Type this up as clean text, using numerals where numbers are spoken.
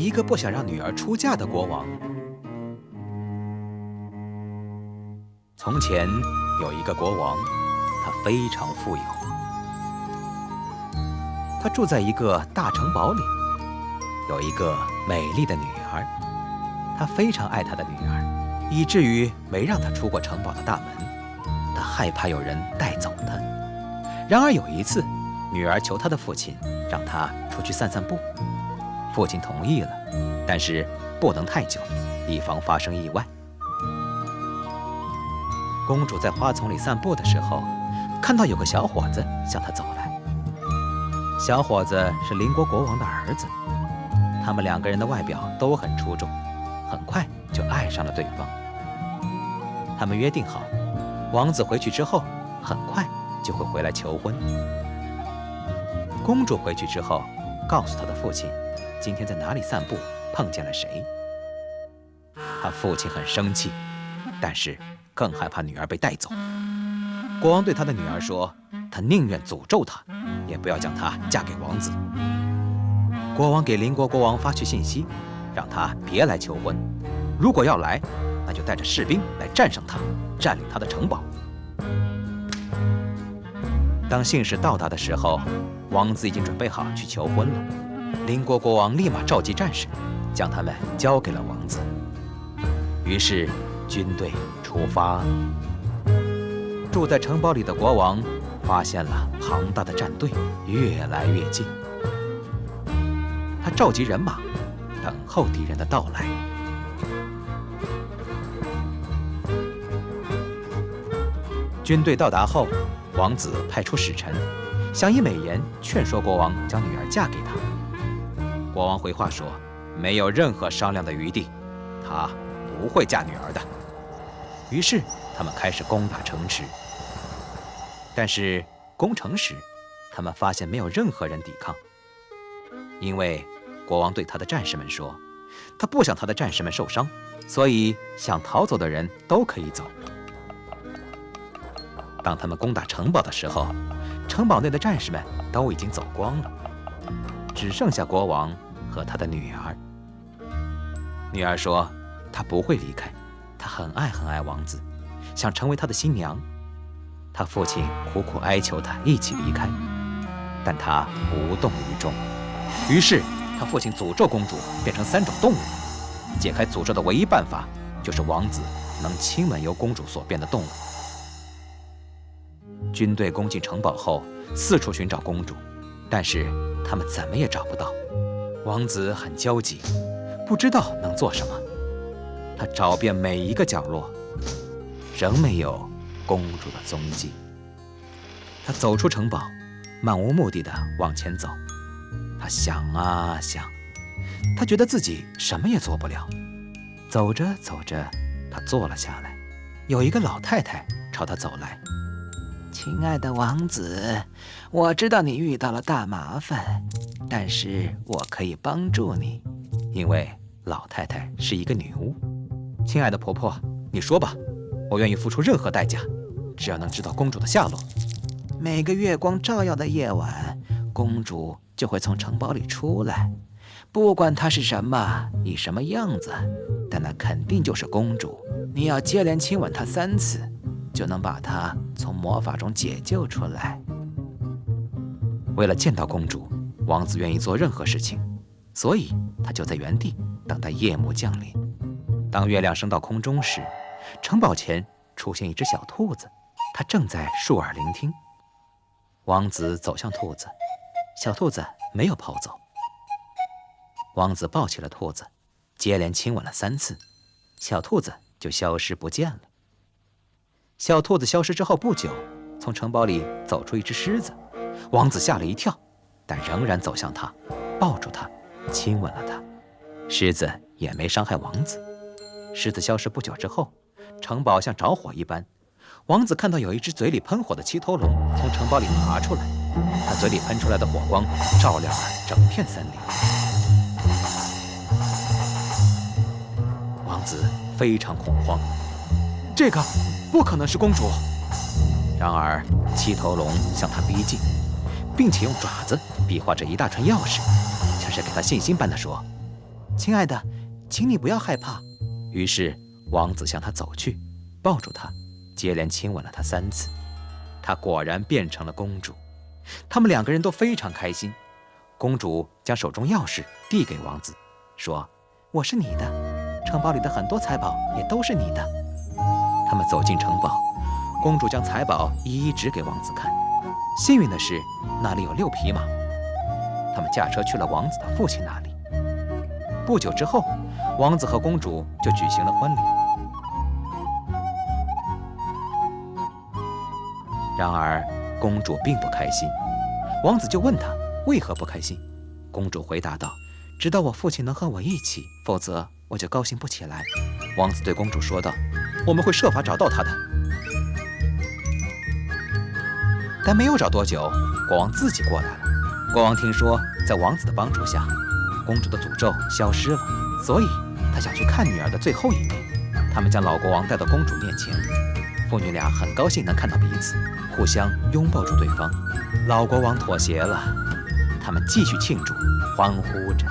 一个不想让女儿出嫁的国王。从前有一个国王，他非常富有，他住在一个大城堡里，有一个美丽的女儿，他非常爱他的女儿，以至于没让她出过城堡的大门，他害怕有人带走她。然而有一次，女儿求她的父亲让她出去散散步，父亲同意了，但是不能太久，以防发生意外。公主在花丛里散步的时候，看到有个小伙子向她走来。小伙子是邻国国王的儿子，他们两个人的外表都很出众，很快就爱上了对方。他们约定好，王子回去之后很快就会回来求婚。公主回去之后，告诉她的父亲今天在哪里散步，碰见了谁。她父亲很生气，但是更害怕女儿被带走。国王对他的女儿说，他宁愿诅咒她，也不要将她嫁给王子。国王给邻国国王发去信息，让他别来求婚，如果要来，那就带着士兵来战胜他，占领他的城堡。当信使到达的时候，王子已经准备好去求婚了。邻国国王立马召集战士，将他们交给了王子。于是军队出发。住在城堡里的国王发现了庞大的战队越来越近，他召集人马，等候敌人的到来。军队到达后，王子派出使臣，想以美言劝说国王将女儿嫁给他。国王回话说，没有任何商量的余地，他不会嫁女儿的。于是他们开始攻打城池，但是攻城时，他们发现没有任何人抵抗，因为国王对他的战士们说，他不想他的战士们受伤，所以想逃走的人都可以走。当他们攻打城堡的时候，城堡内的战士们都已经走光了，只剩下国王和他的女儿。女儿说，她不会离开，她很爱王子，想成为他的新娘。他父亲苦苦哀求他一起离开，但他无动于衷。于是他父亲诅咒公主变成3种动物。解开诅咒的唯一办法就是王子能亲吻由公主所变的动物。军队攻进城堡后，四处寻找公主，但是他们怎么也找不到。王子很焦急，不知道能做什么。他找遍每一个角落，仍没有公主的踪迹。他走出城堡，漫无目的地往前走。他想啊想，他觉得自己什么也做不了。走着走着，他坐了下来。有一个老太太朝他走来。亲爱的王子，我知道你遇到了大麻烦，但是我可以帮助你，因为老太太是一个女巫。亲爱的婆婆，你说吧，我愿意付出任何代价，只要能知道公主的下落。每个月光照耀的夜晚，公主就会从城堡里出来，不管她是什么，以什么样子，但那肯定就是公主。你要接连亲吻她3次，就能把她从魔法中解救出来。为了见到公主，王子愿意做任何事情，所以他就在原地等待夜幕降临。当月亮升到空中时，城堡前出现一只小兔子，它正在竖耳聆听。王子走向兔子，小兔子没有跑走。王子抱起了兔子，接连亲吻了3次，小兔子就消失不见了。小兔子消失之后不久，从城堡里走出一只狮子。王子吓了一跳，但仍然走向它，抱住它，亲吻了它。狮子也没伤害王子。狮子消失不久之后，城堡像着火一般。王子看到有一只嘴里喷火的七头龙从城堡里爬出来，它嘴里喷出来的火光照亮了整片森林。王子非常恐慌，这个不可能是公主。然而七头龙向他逼近，并且用爪子比划着一大串钥匙，像是给他信心般地说：亲爱的，请你不要害怕。于是王子向她走去，抱住她，接连亲吻了她3次。她果然变成了公主。他们2个人都非常开心。公主将手中钥匙递给王子，说：“我是你的，城堡里的很多财宝也都是你的。”他们走进城堡，公主将财宝一一指给王子看。幸运的是，那里有6匹马。他们驾车去了王子的父亲那里。不久之后，王子和公主就举行了婚礼。然而，公主并不开心。王子就问她为何不开心。公主回答道：“直到我父亲能和我一起，否则我就高兴不起来。”王子对公主说道：“我们会设法找到他的。”但没有找多久，国王自己过来了。国王听说，在王子的帮助下，公主的诅咒消失了，所以他想去看女儿的最后一面。他们将老国王带到公主面前，父女俩很高兴能看到彼此，互相拥抱住对方。老国王妥协了，他们继续庆祝，欢呼着。